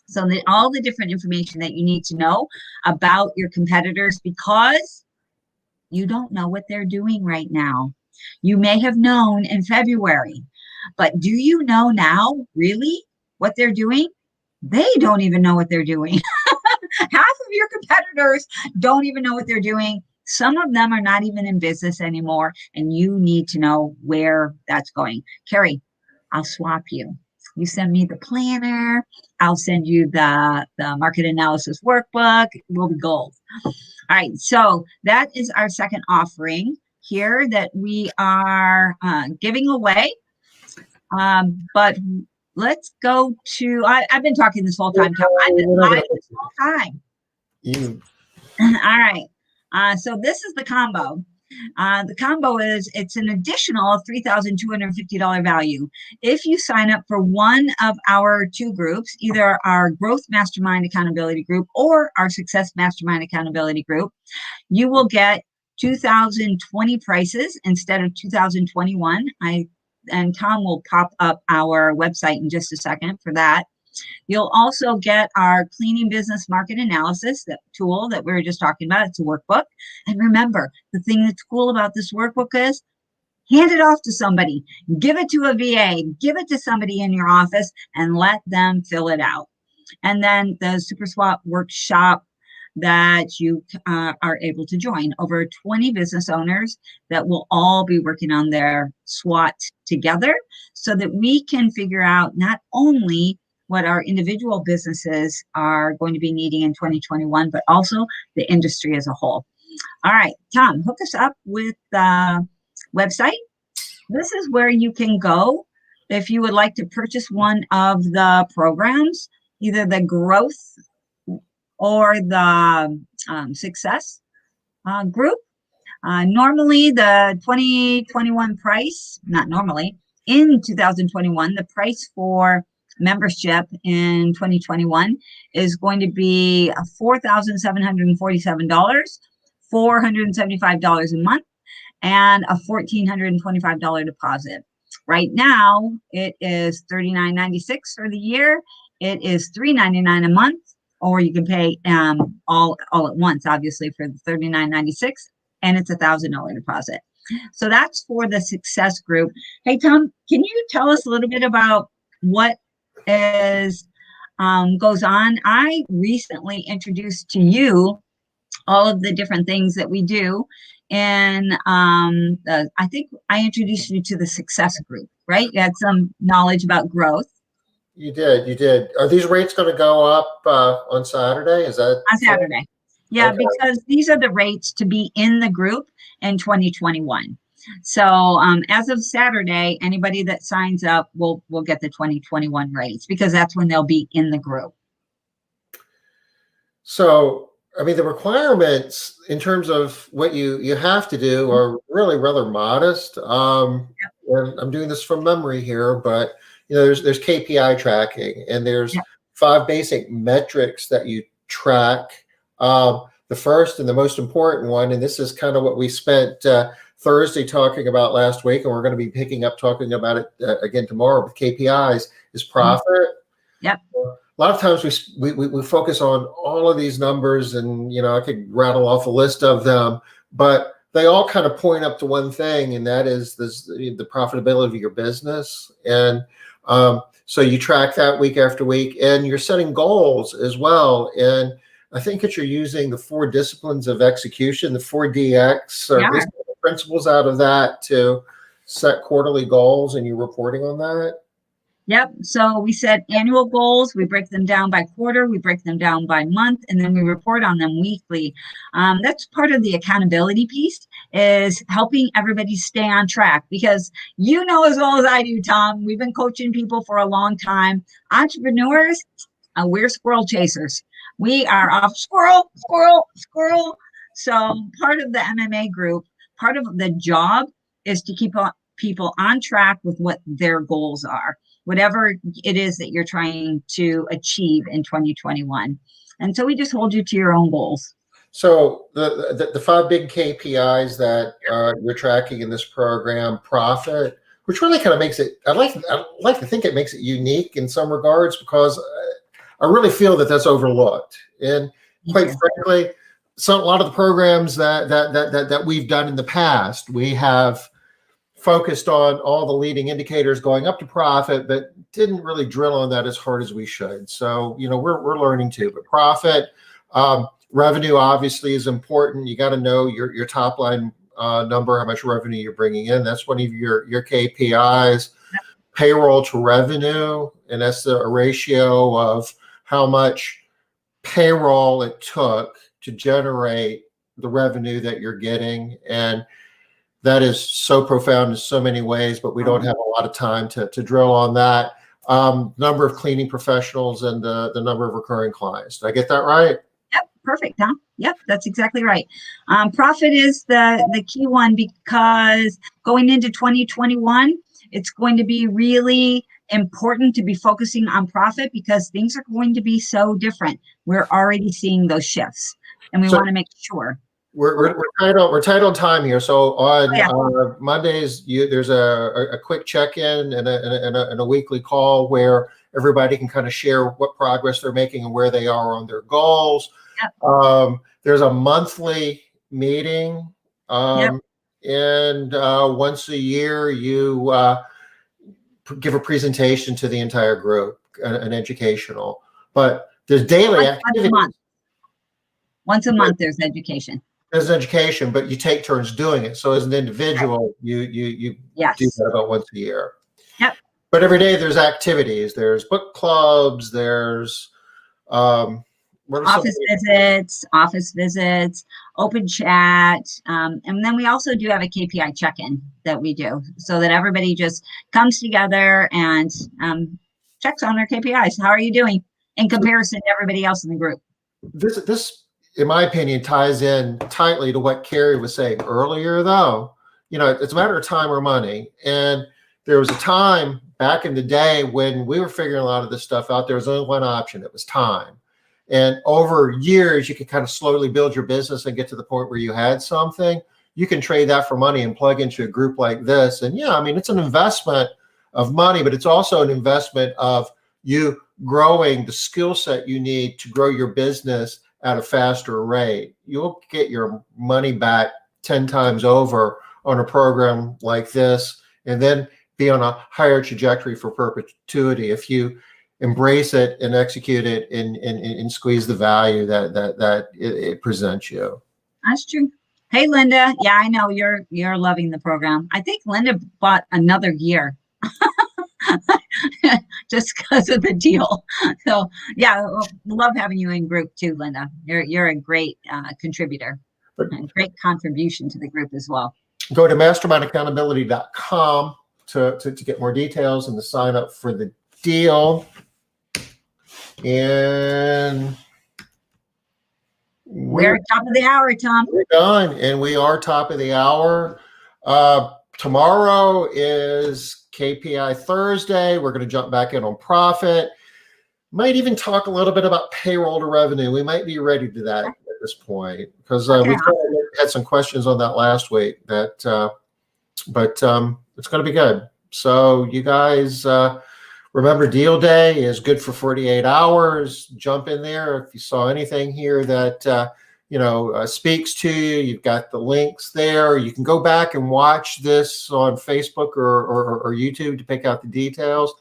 so that all the different information that you need to know about your competitors, because you don't know what they're doing right now. You may have known in February, but do you know now really what they're doing? They don't even know what they're doing. Half of your competitors don't even know what they're doing. Some of them are not even in business anymore, and you need to know where that's going. Carrie, I'll swap you. You send me the planner. I'll send you the market analysis workbook. We'll be gold. All right, so that is our second offering here that we are giving away. But let's go to, I've been talking this whole time, Tom. I've been live this whole time. All right. So this is the combo. The combo is, it's an additional $3,250 value. If you sign up for one of our two groups, either our Growth Mastermind Accountability Group or our Success Mastermind Accountability Group, you will get 2020 prices instead of 2021. And Tom will pop up our website in just a second for that. You'll also get our cleaning business market analysis, that tool that we were just talking about. It's a workbook. And remember, the thing that's cool about this workbook is hand it off to somebody, give it to a VA, give it to somebody in your office and let them fill it out. And then the SuperSWAT Workshop that you are able to join. Over 20 business owners that will all be working on their SWAT together so that we can figure out not only what our individual businesses are going to be needing in 2021, but also the industry as a whole. All right, Tom, hook us up with the website. This is where you can go if you would like to purchase one of the programs, either the growth or the success group. Normally the 2021 price, not normally, in 2021, the price for membership in 2021 is going to be $4,747, $475 a month, and a $1,425 deposit. Right now, it is $39.96 for the year. It is $399 a month, or you can pay all at once, obviously, for the $39.96, and it's a $1,000 deposit. So that's for the success group. Hey, Tom, can you tell us a little bit about what is goes on? I recently introduced to you all of the different things that we do, and I think I introduced you to the success group, right? You had some knowledge about growth. You did. Are these rates going to go up on Saturday? Is that on Saturday? Yeah, okay. Because these are the rates to be in the group in 2021. So as of Saturday, anybody that signs up will get the 2021 rates, because that's when they'll be in the group. So, I mean, the requirements in terms of what you have to do are really rather modest. And I'm doing this from memory here, but you know, there's KPI tracking, and there's 5 basic metrics that you track. The first and the most important one, and this is kind of what we spent Thursday talking about last week, and we're going to be picking up talking about it again tomorrow with KPIs, is profit. Yep. A lot of times we focus on all of these numbers, and you know, I could rattle off a list of them, but they all kind of point up to one thing, and that is the profitability of your business. And so you track that week after week, and you're setting goals as well. And I think that you're using the 4 disciplines of execution, the 4DX, or at least the principles out of that to set quarterly goals, and you're reporting on that. Yep. So we set annual goals. We break them down by quarter. We break them down by month, and then we report on them weekly. That's part of the accountability piece, is helping everybody stay on track, because you know as well as I do, Tom, we've been coaching people for a long time. Entrepreneurs, we're squirrel chasers. We are off squirrel. So part of the MMA group, part of the job is to keep people on track with what their goals are, whatever it is that you're trying to achieve in 2021. And so we just hold you to your own goals. So the five big KPIs that you're tracking in this program: profit, which really kind of makes it. I like to think it makes it unique in some regards, because I really feel that that's overlooked. And quite frankly, a lot of the programs that we've done in the past, we have focused on all the leading indicators going up to profit, but didn't really drill on that as hard as we should. So, we're learning too. But profit, revenue obviously is important. You got to know your top line number, how much revenue you're bringing in. That's one of your KPIs. Payroll to revenue, and that's a ratio of how much payroll it took to generate the revenue that you're getting. And that is so profound in so many ways, but we don't have a lot of time to drill on that. Number of cleaning professionals and the number of recurring clients. Did I get that right? Yep, perfect, Tom. Yep, that's exactly right. Profit is the key one, because going into 2021, it's going to be really important to be focusing on profit, because things are going to be so different. We're already seeing those shifts, and we want to make sure. We're tight on time here. So on Mondays, there's a quick check-in and a weekly call where everybody can kind of share what progress they're making and where they are on their goals. Yep. There's a monthly meeting, and once a year you give a presentation to the entire group, an educational. But there's daily activities. Once a month, there's education. There's education, but you take turns doing it. So as an individual, you do that about once a year. Yep. But every day there's activities. There's book clubs. There's office visits, open chat, and then we also do have a KPI check-in that we do, so that everybody just comes together and checks on their KPIs. How are you doing in comparison to everybody else in the group? This, in my opinion, ties in tightly to what Carrie was saying earlier, though. It's a matter of time or money. And there was a time back in the day when we were figuring a lot of this stuff out. There was only one option. It was time. And over years, you could kind of slowly build your business and get to the point where you had something. You can trade that for money and plug into a group like this. And it's an investment of money, but it's also an investment of you growing the skill set you need to grow your business at a faster rate. You'll get your money back 10 times over on a program like this, and then be on a higher trajectory for perpetuity if you embrace it and execute it and squeeze the value that it presents you. That's true. Hey, Linda. Yeah, I know you're loving the program. I think Linda bought another year just because of the deal. So yeah, love having you in group too, Linda. You're a great contributor and great contribution to the group as well. Go to mastermindaccountability.com to get more details and to sign up for the deal. And we're top of the hour, Tom. We're done, and we are top of the hour. Tomorrow is KPI Thursday. We're going to jump back in on profit. Might even talk a little bit about payroll to revenue. We might be ready to that at this point, because we had some questions on that last week. But it's going to be good. So you guys remember, deal day is good for 48 hours. Jump in there. If you saw anything here that speaks to you, you've got the links there. You can go back and watch this on Facebook or YouTube to pick out the details.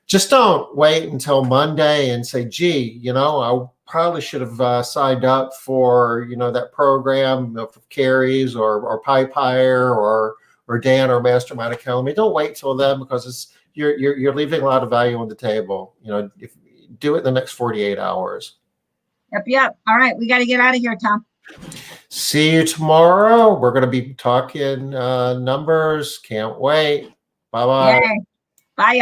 Just don't wait until Monday and say, gee, I probably should have signed up for, that program for Carrie's or Pipe Hire or Dan or Mastermind Academy. Don't wait till then, because you're leaving a lot of value on the table. If do it in the next 48 hours. Yep. All right. We got to get out of here, Tom. See you tomorrow. We're going to be talking numbers. Can't wait. Bye-bye. Bye.